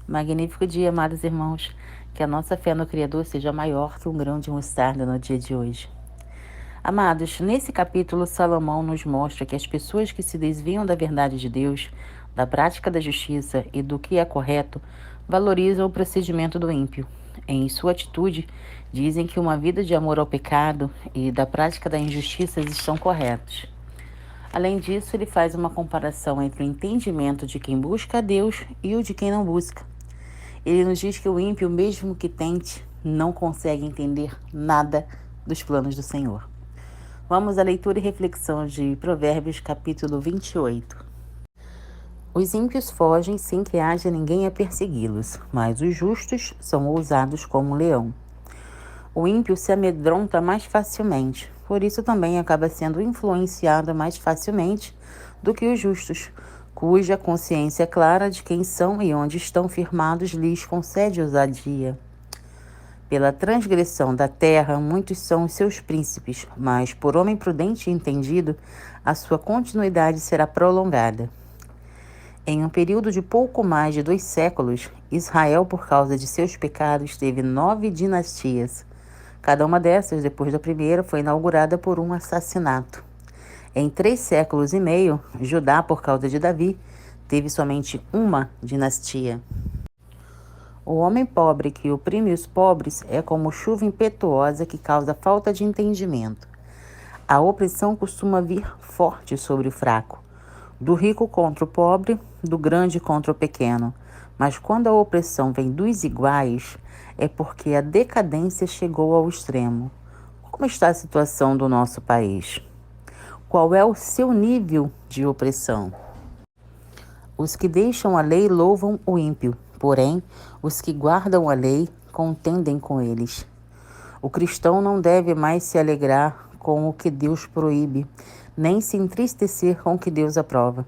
Magnífico dia, amados irmãos. Que a nossa fé no Criador seja maior que um grão de mostarda no dia de hoje. Amados, nesse capítulo, Salomão nos mostra que as pessoas que se desviam da verdade de Deus, da prática da justiça e do que é correto, valorizam o procedimento do ímpio. Em sua atitude, dizem que uma vida de amor ao pecado e da prática da injustiça estão corretos. Além disso, ele faz uma comparação entre o entendimento de quem busca a Deus e o de quem não busca. Ele nos diz que o ímpio, mesmo que tente, não consegue entender nada dos planos do Senhor. Vamos à leitura e reflexão de Provérbios, capítulo 28. Os ímpios fogem sem que haja ninguém a persegui-los, mas os justos são ousados como um leão. O ímpio se amedronta mais facilmente, por isso também acaba sendo influenciado mais facilmente do que os justos, cuja consciência clara de quem são e onde estão firmados lhes concede ousadia. Pela transgressão da terra, muitos são os seus príncipes, mas por homem prudente e entendido, a sua continuidade será prolongada. Em um período de pouco mais de 2 séculos, Israel, por causa de seus pecados, teve 9 dinastias. Cada uma dessas, depois da primeira, foi inaugurada por um assassinato. Em 3 séculos e meio, Judá, por causa de Davi, teve somente uma dinastia. O homem pobre que oprime os pobres é como chuva impetuosa que causa falta de entendimento. A opressão costuma vir forte sobre o fraco, do rico contra o pobre, do grande contra o pequeno. Mas quando a opressão vem dos iguais, é porque a decadência chegou ao extremo. Como está a situação do nosso país? Qual é o seu nível de opressão? Os que deixam a lei louvam o ímpio, porém, os que guardam a lei contendem com eles. O cristão não deve mais se alegrar com o que Deus proíbe, nem se entristecer com o que Deus aprova.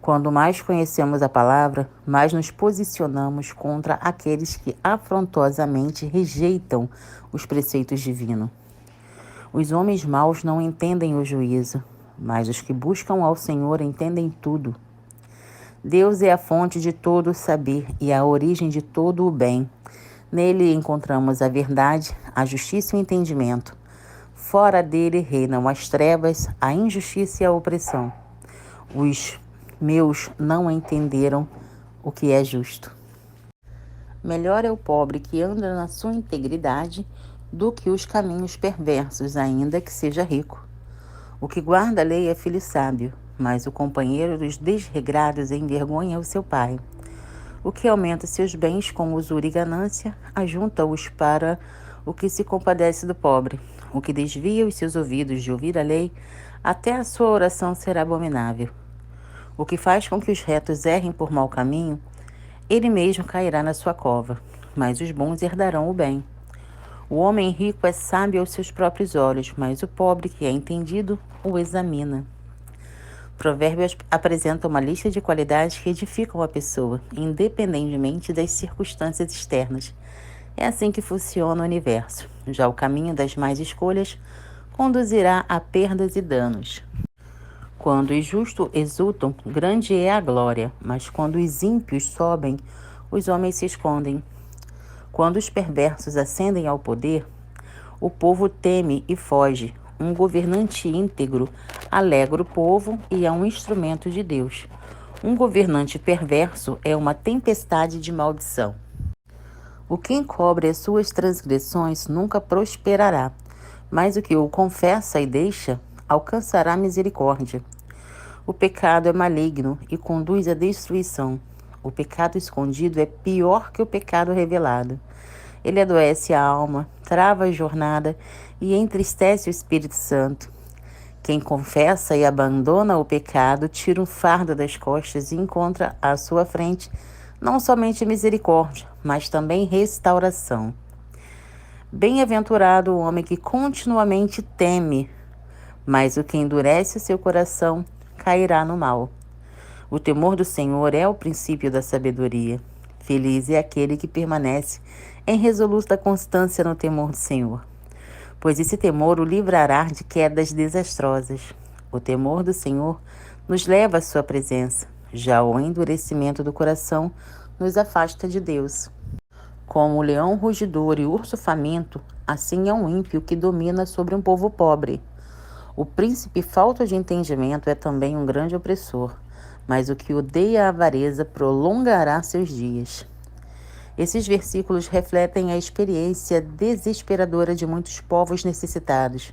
Quando mais conhecemos a palavra, mais nos posicionamos contra aqueles que afrontosamente rejeitam os preceitos divinos. Os homens maus não entendem o juízo, mas os que buscam ao Senhor entendem tudo. Deus é a fonte de todo o saber e a origem de todo o bem. Nele encontramos a verdade, a justiça e o entendimento. Fora dele reinam as trevas, a injustiça e a opressão. Os meus não entenderam o que é justo. Melhor é o pobre que anda na sua integridade do que os caminhos perversos, ainda que seja rico. O que guarda a lei é filho sábio, mas o companheiro dos desregrados envergonha o seu pai. O que aumenta seus bens com usura e ganância, ajunta-os para o que se compadece do pobre. O que desvia os seus ouvidos de ouvir a lei, até a sua oração será abominável. O que faz com que os retos errem por mau caminho, ele mesmo cairá na sua cova, mas os bons herdarão o bem. O homem rico é sábio aos seus próprios olhos, mas o pobre que é entendido o examina. Provérbios apresenta uma lista de qualidades que edificam a pessoa, independentemente das circunstâncias externas. É assim que funciona o universo. Já o caminho das más escolhas conduzirá a perdas e danos. Quando os justos exultam, grande é a glória, mas quando os ímpios sobem, os homens se escondem. Quando os perversos ascendem ao poder, o povo teme e foge. Um governante íntegro alegra o povo e é um instrumento de Deus. Um governante perverso é uma tempestade de maldição. O que encobre as suas transgressões nunca prosperará, mas o que o confessa e deixa alcançará misericórdia. O pecado é maligno e conduz à destruição. O pecado escondido é pior que o pecado revelado. Ele adoece a alma, trava a jornada e entristece o Espírito Santo. Quem confessa e abandona o pecado tira um fardo das costas e encontra à sua frente não somente misericórdia, mas também restauração. Bem-aventurado o homem que continuamente teme, mas o que endurece o seu coração cairá no mal. O temor do Senhor é o princípio da sabedoria. Feliz é aquele que permanece em resoluta constância no temor do Senhor, pois esse temor o livrará de quedas desastrosas. O temor do Senhor nos leva à sua presença. Já o endurecimento do coração nos afasta de Deus. Como o leão rugidor e urso faminto, assim é um ímpio que domina sobre um povo pobre. O príncipe falto de entendimento é também um grande opressor, mas o que odeia a avareza prolongará seus dias. Esses versículos refletem a experiência desesperadora de muitos povos necessitados.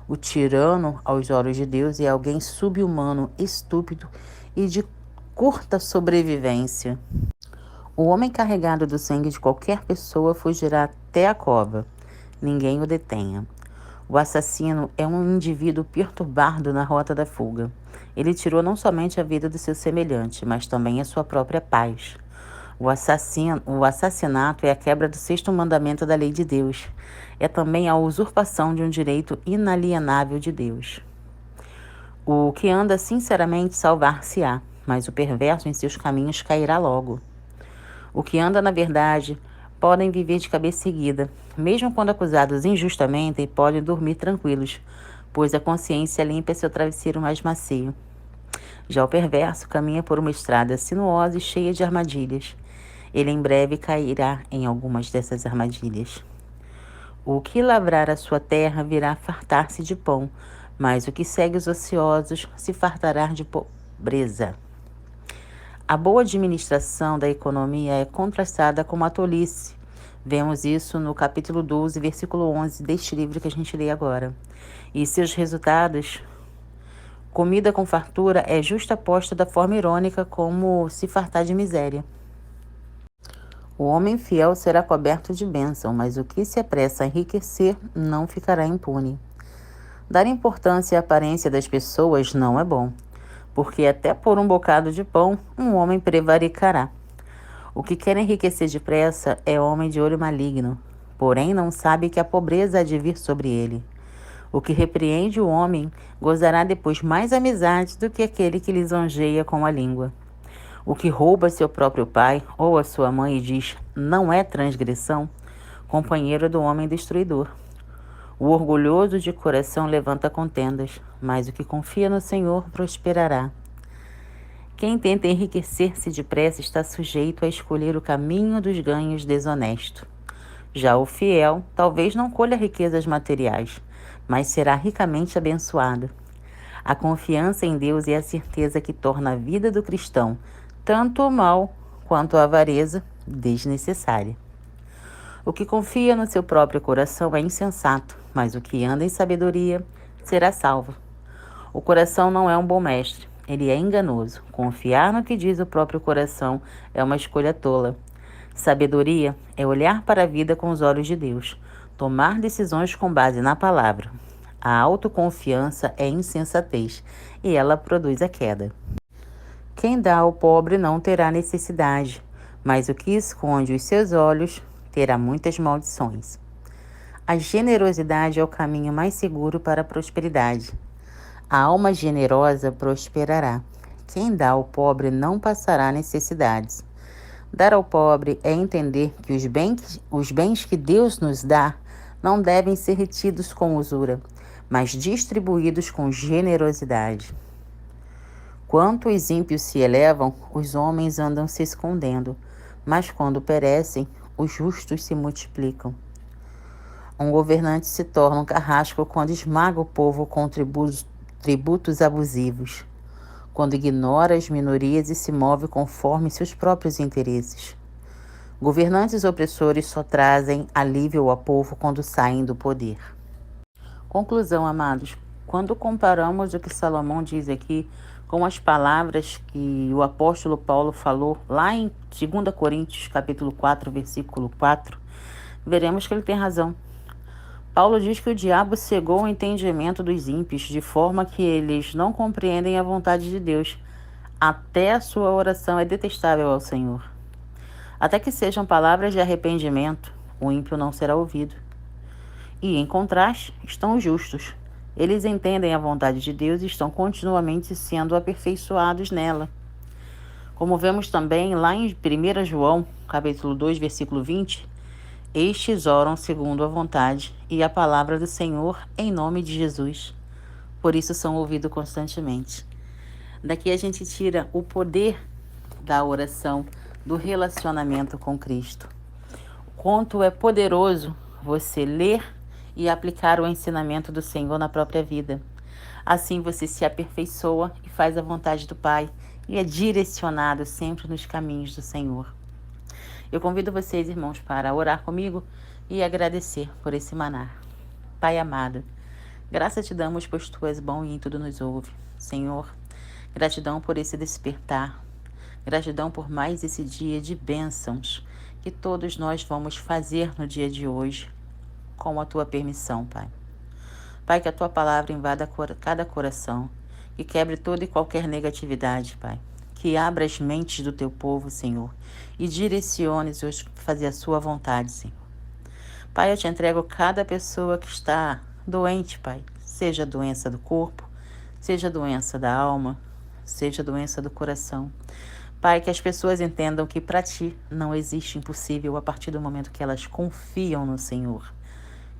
O tirano, aos olhos de Deus, é alguém sub-humano, estúpido e de curta sobrevivência. O homem carregado do sangue de qualquer pessoa fugirá até a cova. Ninguém o detenha. O assassino é um indivíduo perturbado na rota da fuga. Ele tirou não somente a vida do seu semelhante, mas também a sua própria paz. O assassinato é a quebra do sexto mandamento da lei de Deus. É também a usurpação de um direito inalienável de Deus. O que anda sinceramente salvar-se-á, mas o perverso em seus caminhos cairá logo. O que anda na verdade podem viver de cabeça erguida, mesmo quando acusados injustamente, podem dormir tranquilos, pois a consciência limpa é seu travesseiro mais macio. Já o perverso caminha por uma estrada sinuosa e cheia de armadilhas. Ele em breve cairá em algumas dessas armadilhas. O que lavrar a sua terra virá fartar-se de pão, mas o que segue os ociosos se fartará de pobreza. A boa administração da economia é contrastada com a tolice. Vemos isso no capítulo 12, versículo 11 deste livro que a gente lê agora. E seus resultados: comida com fartura é justaposta da forma irônica como se fartar de miséria. O homem fiel será coberto de bênção, mas o que se apressa a enriquecer não ficará impune. Dar importância à aparência das pessoas não é bom, porque até por um bocado de pão, um homem prevaricará. O que quer enriquecer depressa é homem de olho maligno, porém não sabe que a pobreza há de vir sobre ele. O que repreende o homem gozará depois mais amizade do que aquele que lisonjeia com a língua. O que rouba seu próprio pai ou a sua mãe e diz, não é transgressão, companheiro do homem destruidor. O orgulhoso de coração levanta contendas, mas o que confia no Senhor prosperará. Quem tenta enriquecer-se depressa está sujeito a escolher o caminho dos ganhos desonesto. Já o fiel talvez não colha riquezas materiais, mas será ricamente abençoado. A confiança em Deus é a certeza que torna a vida do cristão, tanto o mal quanto a avareza, desnecessária. O que confia no seu próprio coração é insensato, mas o que anda em sabedoria será salvo. O coração não é um bom mestre, ele é enganoso. Confiar no que diz o próprio coração é uma escolha tola. Sabedoria é olhar para a vida com os olhos de Deus, tomar decisões com base na palavra. A autoconfiança é insensatez e ela produz a queda. Quem dá ao pobre não terá necessidade, mas o que esconde os seus olhos terá muitas maldições. A generosidade é o caminho mais seguro para a prosperidade. A alma generosa prosperará. Quem dá ao pobre não passará necessidades. Dar ao pobre é entender que os bens que Deus nos dá não devem ser retidos com usura, mas distribuídos com generosidade. Quanto os ímpios se elevam, os homens andam se escondendo, mas quando perecem, os justos se multiplicam. Um governante se torna um carrasco quando esmaga o povo com tributos abusivos, quando ignora as minorias e se move conforme seus próprios interesses. Governantes opressores só trazem alívio ao povo quando saem do poder. Conclusão, amados. Quando comparamos o que Salomão diz aqui com as palavras que o apóstolo Paulo falou lá em 2 Coríntios capítulo 4, versículo 4, veremos que ele tem razão. Paulo diz que o diabo cegou o entendimento dos ímpios, de forma que eles não compreendem a vontade de Deus. Até a sua oração é detestável ao Senhor. Até que sejam palavras de arrependimento, o ímpio não será ouvido. E, em contraste, estão os justos. Eles entendem a vontade de Deus e estão continuamente sendo aperfeiçoados nela. Como vemos também lá em 1 João, capítulo 2, versículo 20, estes oram segundo a vontade e a palavra do Senhor em nome de Jesus. Por isso são ouvidos constantemente. Daqui a gente tira o poder da oração do relacionamento com Cristo. Quanto é poderoso você ler e aplicar o ensinamento do Senhor na própria vida. Assim você se aperfeiçoa e faz a vontade do Pai e é direcionado sempre nos caminhos do Senhor. Eu convido vocês, irmãos, para orar comigo e agradecer por esse maná. Pai amado, graças te damos, pois tu és bom e em tudo nos ouve. Senhor, gratidão por esse despertar. Gratidão por mais esse dia de bênçãos que todos nós vamos fazer no dia de hoje, com a tua permissão, Pai. Pai, que a tua palavra invada cada coração, que quebre toda e qualquer negatividade, Pai. Que abra as mentes do teu povo, Senhor, e direcione-os a fazer a sua vontade, Senhor. Pai, eu te entrego cada pessoa que está doente, Pai. Seja doença do corpo, seja doença da alma, seja doença do coração. Pai, que as pessoas entendam que para ti não existe impossível a partir do momento que elas confiam no Senhor.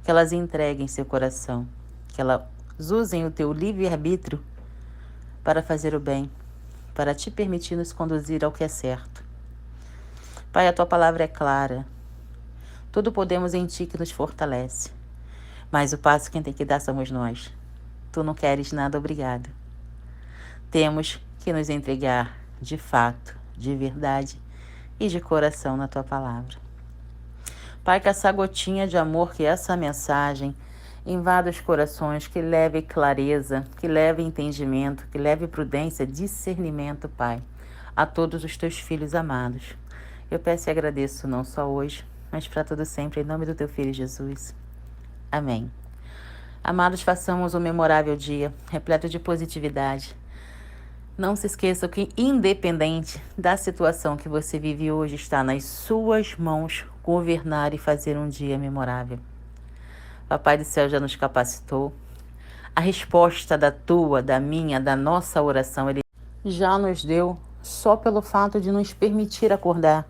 Que elas entreguem seu coração, que elas usem o teu livre-arbítrio para fazer o bem, para te permitir nos conduzir ao que é certo. Pai, a tua palavra é clara. Tudo podemos em ti que nos fortalece. Mas o passo quem tem que dar somos nós. Tu não queres nada, obrigado. Temos que nos entregar de fato, de verdade e de coração na tua palavra. Pai, que essa gotinha de amor, que essa mensagem invada os corações, que leve clareza, que leve entendimento, que leve prudência, discernimento, Pai, a todos os teus filhos amados. Eu peço e agradeço não só hoje, mas para todo sempre, em nome do teu Filho Jesus. Amém. Amados, façamos um memorável dia, repleto de positividade. Não se esqueça que, independente da situação que você vive hoje, está nas suas mãos governar e fazer um dia memorável. Papai do céu já nos capacitou. A resposta da tua, da minha, da nossa oração, Ele já nos deu só pelo fato de nos permitir acordar.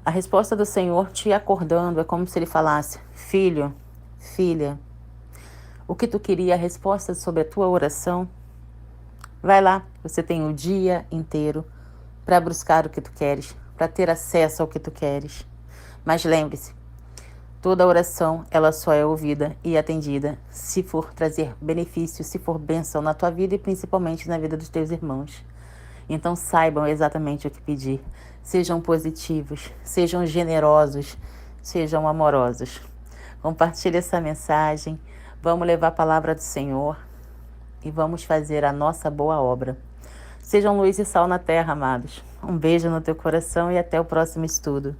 A resposta do Senhor te acordando é como se Ele falasse: filho, filha, o que tu queria, a resposta sobre a tua oração? Vai lá, você tem o dia inteiro para buscar o que tu queres, para ter acesso ao que tu queres. Mas lembre-se, toda oração, ela só é ouvida e atendida se for trazer benefício, se for bênção na tua vida e principalmente na vida dos teus irmãos. Então saibam exatamente o que pedir. Sejam positivos, sejam generosos, sejam amorosos. Compartilhe essa mensagem, vamos levar a palavra do Senhor e vamos fazer a nossa boa obra. Sejam luz e sal na terra, amados. Um beijo no teu coração e até o próximo estudo.